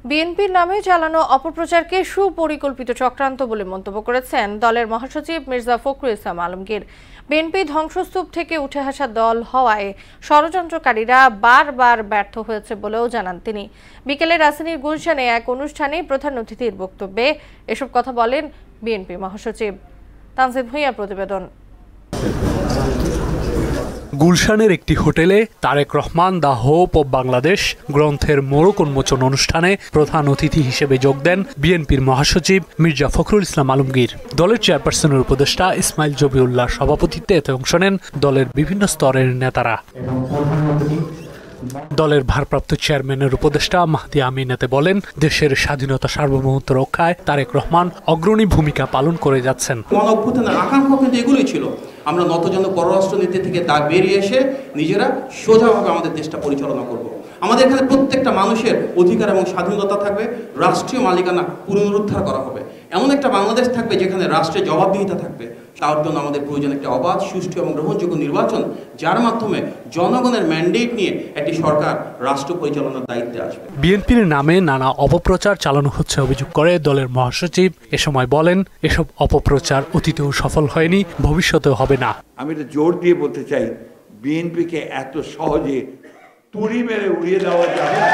বিএনপির নামে চালানো অপপ্রচারকে সুপরিকল্পিত চক্রান্ত বলে মন্তব্য করেছেন দলের মহাসচিব মির্জা ফখরুল ইসলাম আলমগীর। বিএনপি ধ্বংসস্তূপ থেকে উঠে আসা দল হওয়ায় ষড়যন্ত্রকারীরা বারবার ব্যর্থ হয়েছে বলেও জানান তিনি। বিকেলে রাজধানীর গুলশানে এক অনুষ্ঠানে প্রধান অতিথির বক্তব্যে এসব কথা বলেন বিএনপি মহাসচিব। তানজিদ ভুঁইয়ার প্রতিবেদন। গুলশানের একটি হোটেলে Tarique Rahman the Hope of Bangladesh গ্রন্থের মোড়ক উন্মোচন অনুষ্ঠানে প্রধান অতিথি হিসেবে যোগ দেন বিএনপির মহাসচিব মির্জা ফখরুল ইসলাম আলমগীর। দলের চেয়ারপারসনের উপদেষ্টা ইসমাইল জবিউল্লাহর সভাপতিত্বে এতে অংশ নেন দলের বিভিন্ন স্তরের নেতারা। দলের ভারপ্রাপ্ত চেয়ারম্যানের উপদেষ্টা মাহদি আমিন এতে বলেন, দেশের স্বাধীনতা সার্বভৌমত্ব রক্ষায় তারেক রহমান অগ্রণী ভূমিকা পালন করে যাচ্ছেন। গণঅভ্যুত্থানের আকাঙ্ক্ষা কিন্তু এগুলোই ছিল, আমরা নতজন পররাষ্ট্রনীতি থেকে তা বেরিয়ে এসে নিজেরা সোজাভাবে আমাদের দেশটা পরিচালনা করব। আমাদের এখানে প্রত্যেকটা মানুষের অধিকার এবং স্বাধীনতা থাকবে, রাষ্ট্রীয় মালিকানা পুনরুদ্ধার করা হবে, এমন একটা বাংলাদেশ থাকবে যেখানে রাষ্ট্রের জবাবদিহিতা থাকবে। তার জন্য আমাদের প্রয়োজন একটা অবাধ, সুষ্ঠু এবং গ্রহণযোগ্য নির্বাচন, যার মাধ্যমে জনগণের ম্যান্ডেট নিয়ে একটি সরকার রাষ্ট্র পরিচালনার দায়িত্বে আসবে। বিএনপির নামে নানা অপপ্রচার চালানো হচ্ছে অভিযোগ করে দলের মহাসচিব এ সময় বলেন, এসব অপপ্রচার অতীতেও সফল হয়নি, ভবিষ্যতেও হবে না। আমি এটা জোর দিয়ে বলতে চাই, বিএনপিকে এত সহজে তুড়ি মেরে উড়িয়ে দেওয়া যাবে না।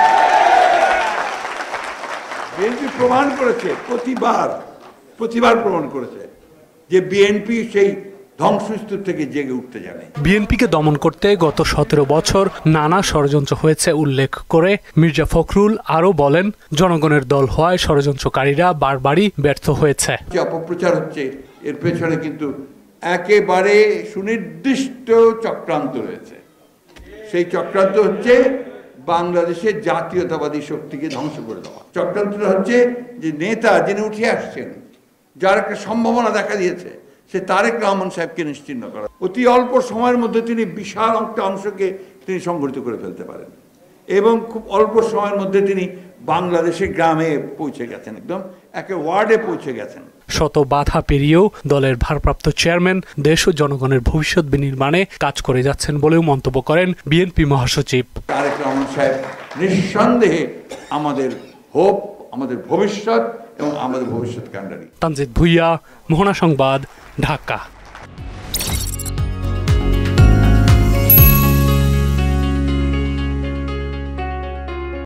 বিএনপি প্রমাণ করেছে, প্রতিবার প্রমাণ করেছে যে বিএনপি সেই ধ্বংসস্তূপ থেকে জেগে উঠতে জানে। বিএনপিকে দমন করতে গত 17 বছর নানা ষড়যন্ত্র হয়েছে উল্লেখ করে মির্জা ফখরুল আরও বলেন, জনগণের দল হওয়ায় ষড়যন্ত্রকারীরা বারবারই ব্যর্থ হয়েছে। যে অপপ্রচার হচ্ছে এর পেছনে কিন্তু একেবারে সুনির্দিষ্ট চক্রান্ত রয়েছে। সেই চক্রান্ত হচ্ছে বাংলাদেশের জাতীয়তাবাদী শক্তিকে ধ্বংস করে দেওয়া। চক্রান্তটা হচ্ছে যে নেতা যিনি উঠে আসছেন, যার একটা সম্ভাবনা দেখা দিয়েছে, সে তারেক রহমান সাহেবকে নিশ্চিহ্ন করা। অতি অল্প সময়ের মধ্যে তিনি বিশাল একটা অংশকে তিনি সংগঠিত করে ফেলতে পারেন এবং খুব অল্প সময়ের মধ্যে তিনি বাংলাদেশের গ্রামে পৌঁছে গেছেন, একদম একে ওয়ার্ডে পৌঁছে গেছেন। শত বাধা পেরিয়েও দলের ভারপ্রাপ্ত চেয়ারম্যান দেশ ও জনগণের ভবিষ্যৎ বিনির্মাণে কাজ করে যাচ্ছেন বলেও মন্তব্য করেন বিএনপি মহাসচিব। তারেক রহমান সাহেব নিঃসন্দেহে আমাদের হোপ, আমাদের ভবিষ্যৎ এবং আমাদের ভবিষ্যৎ কাণ্ডারী। তানজিদ ভুঁইয়া, মোহনা সংবাদ, ঢাকা।